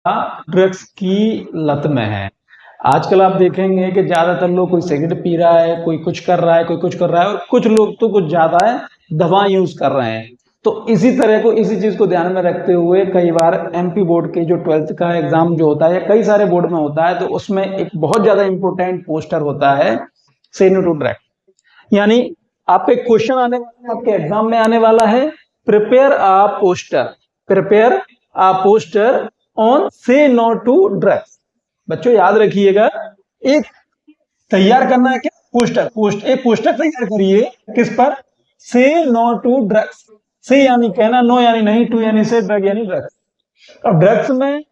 Drugs की लत में है। आजकल आप देखेंगे कि ज्यादातर लोग कोई सिगरेट पी रहा है, कोई कुछ कर रहा है, कोई कुछ कर रहा है, और कुछ लोग तो कुछ ज्यादा है दवा यूज कर रहे हैं। तो इसी चीज को ध्यान में रखते हुए कई बार एमपी बोर्ड के जो 12th का एग्जाम जो होता है या कई सारे बोर्ड में होता है, तो उसमें एक बहुत ज्यादा इंपॉर्टेंट पोस्टर होता है, से नो टू ड्रग्स। यानी आपके क्वेश्चन आने वाला है, आपके एग्जाम में आने वाला है, prepare a poster, prepare a poster on से नो टू ड्रग्स। बच्चों याद रखिएगा, एक तैयार करना है क्या, एक पोस्टर तैयार करिए। किस पर? से नो टू ड्रग्स। से यानी कहना, नो यानी नहीं, टू यानी से, ड्रग यानी ड्रग्स। अब ड्रग्स में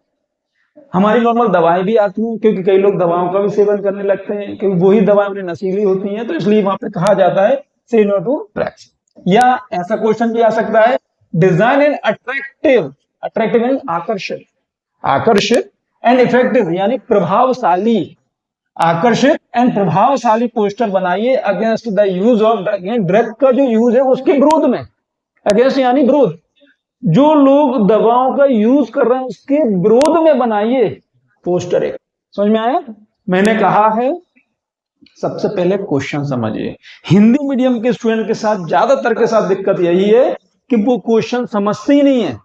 हमारी नॉर्मल दवाएं भी आती हैं, क्योंकि कई लोग दवाओं का भी सेवन करने लगते हैं, क्योंकि वही दवाएं उन्हें नशीली होती हैं, तो इसलिए वहां पे कहा जाता है से नो टू ड्रग्स। या ऐसा क्वेश्चन भी आ सकता है, डिजाइन एंड अट्रैक्टिव, अट्रैक्टिव यानी आकर्षक, आकर्षक एंड इफेक्टिव यानी प्रभावशाली, आकर्षक एंड प्रभावशाली पोस्टर बनाइए against the use of drug. Drug का जो यूज है उसके विरोध में, अगेंस्ट यानी विरोध, जो लोग दवाओं का यूज कर रहे हैं उसके विरोध में बनाइए पोस्टर एक। समझ में आया? मैंने कहा है सबसे पहले क्वेश्चन समझिए। हिंदी मीडियम के स्टूडेंट के साथ ज्यादातर के साथ दिक्कत यही है कि वो क्वेश्चन समझते ही नहीं है।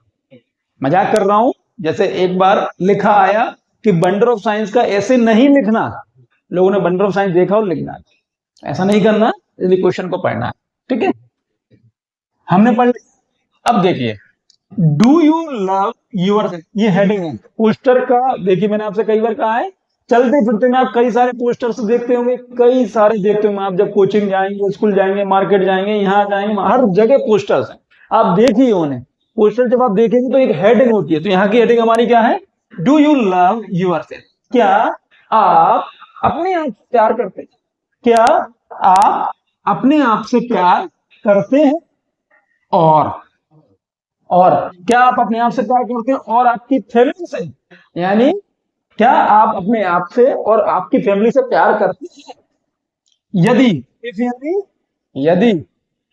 मजाक कर रहा हूं, जैसे एक बार लिखा आया कि बंडर ऑफ साइंस का ऐसे नहीं लिखना, लोगों ने बंडर ऑफ साइंस देखा और लिखना, ऐसा नहीं करना, इसलिए क्वेश्चन को पढ़ना है। ठीक है, हमने पढ़ लिया। अब देखिए, डू यू लव यूर, ये हेडिंग है पोस्टर का। देखिए मैंने आपसे कई बार कहा है, चलते फिरते में आप कई सारे पोस्टर्स देखते होंगे, कई सारे देखते होंगे आप, जब कोचिंग जाएंगे, स्कूल जाएंगे, मार्केट जाएंगे, यहाँ जाएंगे, हर जगह पोस्टर्स हैं, आप देखिए उन्हें। पोस्टर जब आप देखेंगे तो एक हेडिंग होती है, तो यहाँ की हेडिंग हमारी क्या है? Do you love yourself, क्या आप अपने आप से प्यार करते हैं? क्या आप अपने आप से प्यार करते हैं? और और क्या आप अपने आप से प्यार करते हैं और आपकी फैमिली से? यानी क्या आप अपने आप से और आपकी फैमिली से प्यार करते हैं? यदि, इफ यानी यदि,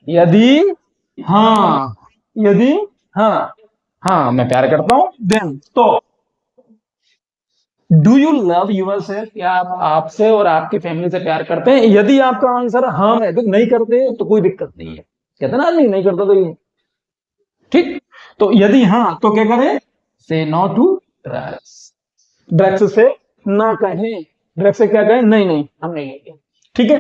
यदि हाँ, यदि हाँ, हाँ मैं प्यार करता हूं, देन तो do you love yourself, क्या आप आपसे और आपकी फैमिली से प्यार करते हैं? यदि आपका आंसर हाँ है तो नहीं करते तो कोई दिक्कत नहीं है, कहते ना आदमी नहीं करता तो ये, ठीक। तो यदि हाँ तो क्या करें? से नो टू ड्रग्स, ड्रग्स से ना कहें, ड्रग्स से क्या कहें? नहीं नहीं हम नहीं लेंगे। ठीक है,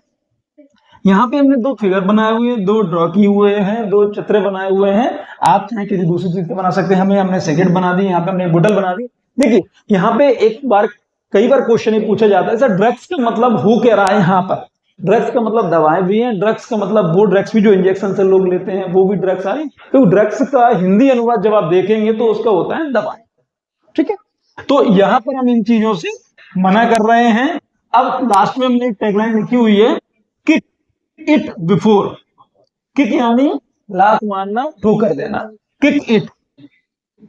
यहाँ पे हमने दो फिगर बनाए हुए हैं, दो ड्रॉ किए हुए हैं, दो चित्र बनाए हुए हैं। आप चाहे किसी दूसरी चीज से बना सकते हैं, हमने सिगरेट बना दी, यहाँ पे हमने बोतल बना दी। देखिए यहाँ पे एक बार, कई बार क्वेश्चन ये पूछा जाता है सर ड्रग्स का मतलब हो क्या रहा है यहाँ पर? ड्रग्स का मतलब दवाएं भी हैं, ड्रग्स का मतलब वो ड्रग्स भी जो इंजेक्शन से लोग लेते हैं वो भी ड्रग्स आ रही। तो ड्रग्स का हिंदी अनुवाद जब आप देखेंगे तो उसका होता है दवाएं। ठीक है, तो यहाँ पर हम इन चीजों से मना कर रहे हैं। अब लास्ट में हमने एक टैगलाइन लिखी हुई है, किक इट बिफोर, किक यानी लात मारना, ठोकर देना, kick it,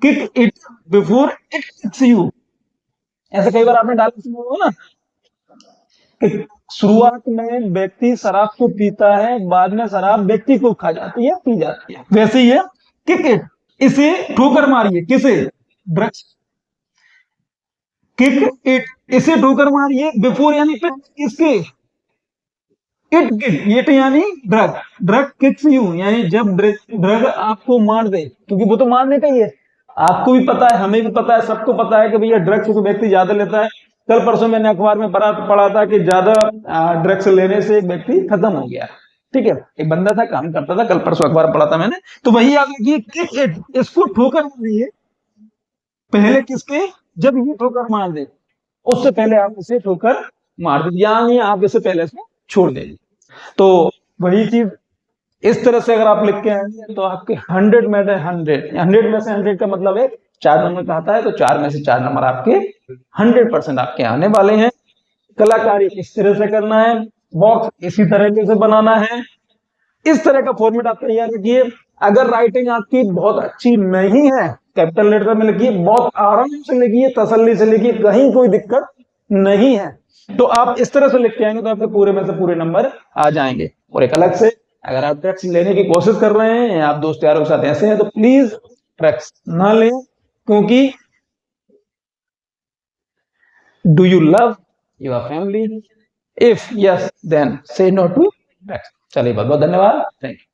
kick it before it kicks you. ऐसे कई बार आपने डायलॉग सुना होगा ना कि शुरुआत में व्यक्ति शराब को पीता है, बाद में शराब व्यक्ति को खा जाती है, पी जाती है, वैसे ही है किक इट, इसे ठोकर मारिए, किसे? ड्रग्स, किक इट, इसे ठोकर मारिए, बिफोर यानी पहले, किसके? इट किक, इट यानी ड्रग, ड्रग किक्स यू यानी जब ड्रग आपको मार दे, क्योंकि वो तो मारने का ही है। आपको भी पता है, हमें भी पता है, सबको पता है कि भैया ड्रग्स को व्यक्ति ज्यादा लेता है। कल परसों मैंने अखबार में पढ़ा था कि ज्यादा ड्रग्स लेने से एक व्यक्ति खत्म हो गया। ठीक है, एक बंदा था, काम करता था, कल परसों अखबार पढ़ा था मैंने। तो वही याद रखिए, किक इट, इसको ठोकर मारिए, पहले किसके? जब ये ठोकर मार दे, उससे पहले आप इसे ठोकर मार दीजिए, यानी आप इसे पहले से छोड़ दीजिए। तो वही चीज इस तरह से अगर आप लिख के आएंगे तो आपके 100 में से 100, 100 में से 100 का मतलब है 4 नंबर का आता है, तो 4 में से 4 नंबर आपके 100% आपके आने वाले हैं। कलाकारी इस तरह से करना है, बॉक्स इसी तरह से बनाना है, इस तरह का फॉर्मेट आप तैयार रखिए। अगर राइटिंग आपकी बहुत अच्छी नहीं है, कैपिटल लेटर में लिखिए, बहुत आराम से लिखिए, तसल्ली से लिखिए, कहीं कोई दिक्कत नहीं है, तो आप इस तरह से लिख के आएंगे तो आपके पूरे में से पूरे नंबर आ जाएंगे। और एक अलग से, अगर आप ड्रग्स लेने की कोशिश कर रहे हैं या आप दोस्त यारों के साथ ऐसे हैं तो प्लीज ड्रग्स ना लें, क्योंकि do you love your family? If yes then say no to drugs. चलिए बहुत बहुत धन्यवाद, थैंक यू।